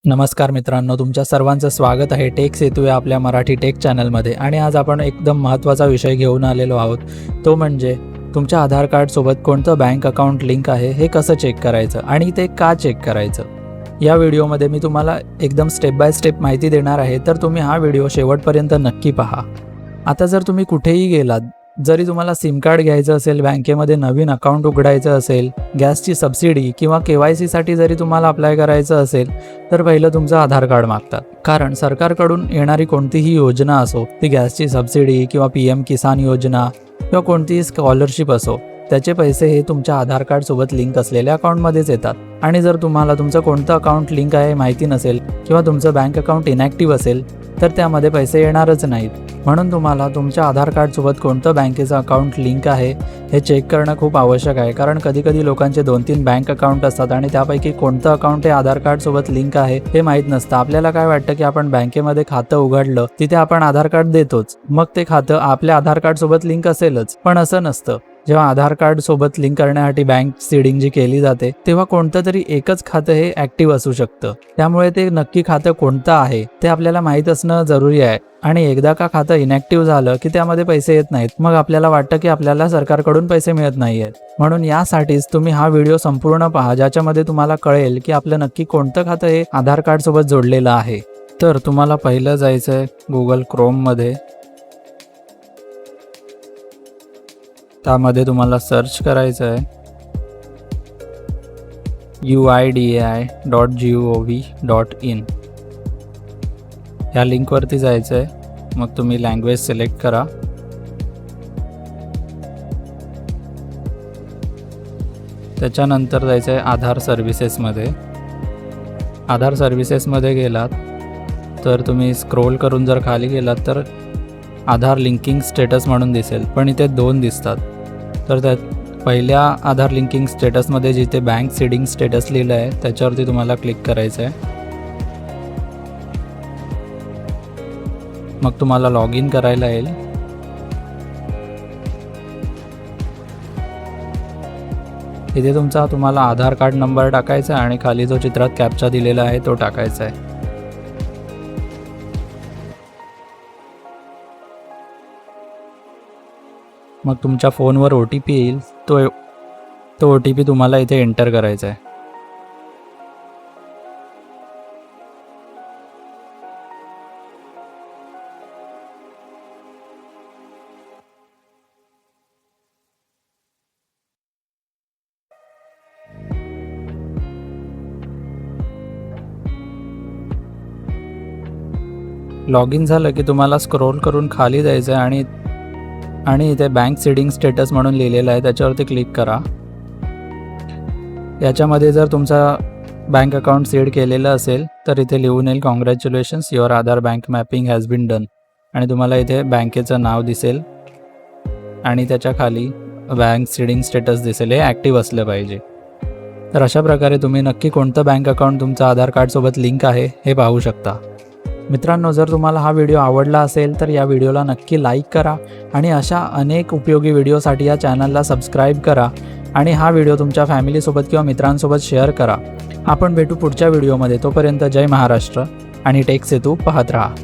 नमस्कार मित्रांनो, तुमच्या सर्वांचं स्वागत आहे टेक सेतू या आपल्या मराठी टेक चॅनलमध्ये. आणि आज आपण एकदम महत्त्वाचा विषय घेऊन आलेलो आहोत. तो म्हणजे तुमच्या आधार कार्डसोबत कोणतं बँक अकाउंट लिंक आहे हे कसं चेक करायचं आणि ते का चेक करायचं. या व्हिडिओमध्ये मी तुम्हाला एकदम स्टेप बाय स्टेप माहिती देणार आहे, तर तुम्ही हा व्हिडिओ शेवटपर्यंत नक्की पहा. आता जर तुम्ही कुठेही गेलात, जरी तुम्हाला सिम कार्ड घ्यायचं असेल, बँकेमध्ये नवीन अकाउंट उघडायचं असेल, गॅसची सबसिडी किंवा KYCसाठी जरी तुम्हाला अप्लाय करायचं असेल, तर पहिलं तुमचं आधार कार्ड मागतात. कारण सरकारकडून येणारी कोणतीही योजना असो, ती गॅसची सबसिडी किंवा PM किसान योजना किंवा कोणतीही स्कॉलरशिप असो, त्याचे पैसे हे तुमच्या आधार कार्डसोबत लिंक असलेल्या अकाउंटमध्येच येतात. आणि जर तुम्हाला तुमचं कोणतं अकाउंट लिंक आहे माहिती नसेल किंवा तुमचं बँक अकाउंट इनॅक्टिव्ह असेल, तर त्यामध्ये पैसे येणारच नाहीत. म्हणून तुम्हाला तुमच्या आधार कार्डसोबत कोणतं बँकेचं अकाउंट लिंक आहे हे चेक करणं खूप आवश्यक आहे. कारण कधीकधी लोकांचे 2-3 बँक अकाउंट असतात आणि त्यापैकी कोणतं अकाउंट हे आधार कार्डसोबत लिंक आहे हे माहीत नसतं. आपल्याला काय वाटतं की आपण बँकेमध्ये खातं उघडलं, तिथे आपण आधार कार्ड देतोच, मग ते खातं आपल्या आधार कार्डसोबत लिंक असेलच. पण असं नसतं. जेव्हा आधार कार्ड सोबत लिंक करण्यासाठी बँक सीडिंग जी केली जाते, तेव्हा कोणतं तरी एकच खातं हे ऍक्टिव्ह असू शकतं. त्यामुळे ते नक्की खातं कोणतं आहे ते आपल्याला माहीत असणं जरुरी आहे. आणि एकदा का खातं इनॅक्टिव्ह झालं की त्यामध्ये पैसे येत नाहीत, मग आपल्याला वाटतं की आपल्याला सरकारकडून पैसे मिळत नाहीयेत. म्हणून यासाठीच तुम्ही हा व्हिडिओ संपूर्ण पहा, ज्याच्यामध्ये तुम्हाला कळेल की आपलं नक्की कोणतं खातं हे आधार कार्ड सोबत जोडलेलं आहे. तर तुम्हाला पहिलं जायचं आहे Google Chromeमध्ये. त्यामध्ये तुम्हाला सर्च करायचं आहे uidi.gov.in. ह्या लिंकवरती जायचं आहे. मग तुम्ही लँग्वेज सिलेक्ट करा. त्याच्यानंतर जायचं आहे आधार सर्व्हिसेसमध्ये. आधार सर्व्हिसेसमध्ये गेलात तर तुम्ही स्क्रोल करून जर खाली गेलात तर आधार लिंकिंग स्टेटस म्हणून दिसेल, पण इथे 2 दिसतात. तर त्यात पहिल्या आधार लिंकिंग स्टेटसमध्ये जिथे बँक सीडिंग स्टेटस लिहिलं आहे त्याच्यावरती तुम्हाला क्लिक करायचं आहे. मग तुम्हाला लॉग इन करायला येईल. इथे तुम्हाला आधार कार्ड नंबर टाकायचा आहे आणि खाली जो चित्रात कॅप्चा दिलेला आहे तो टाकायचा आहे. मग तुमच्या फोनवर OTP येईल. तो OTP तुम्हाला इथे एंटर करायचा आहे. लॉग इन झालं की तुम्हाला स्क्रोल करून खाली जायचं आहे आणि इथे बँक सीडिंग स्टेटस म्हणून लिहिलेलं आहे त्याच्यावरती क्लिक करा. याच्यामध्ये जर तुमचा बँक अकाउंट सीड केलेलं असेल तर इथे लिहून येईल congratulations your Aadhaar bank mapping has been done. आणि तुम्हाला इथे बँकेचं नाव दिसेल आणि त्याच्या खाली बँक सीडिंग स्टेटस दिसेल. हे ॲक्टिव्ह असलं पाहिजे. तर अशा प्रकारे तुम्ही नक्की कोणतं बँक अकाउंट तुमचं आधार कार्डसोबत लिंक आहे हे पाहू शकता. मित्रांनो, जर तुम्हाला हा व्हिडिओ आवडला असेल तर या व्हिडिओला नक्की लाईक करा आणि अशा अनेक उपयोगी व्हिडिओसाठी या चॅनलला सबस्क्राईब करा आणि हा व्हिडिओ तुमच्या फॅमिलीसोबत किंवा मित्रांसोबत शेअर करा. आपण भेटू पुढच्या व्हिडिओमध्ये. तोपर्यंत जय महाराष्ट्र आणि टेक सेतू पाहत राहा.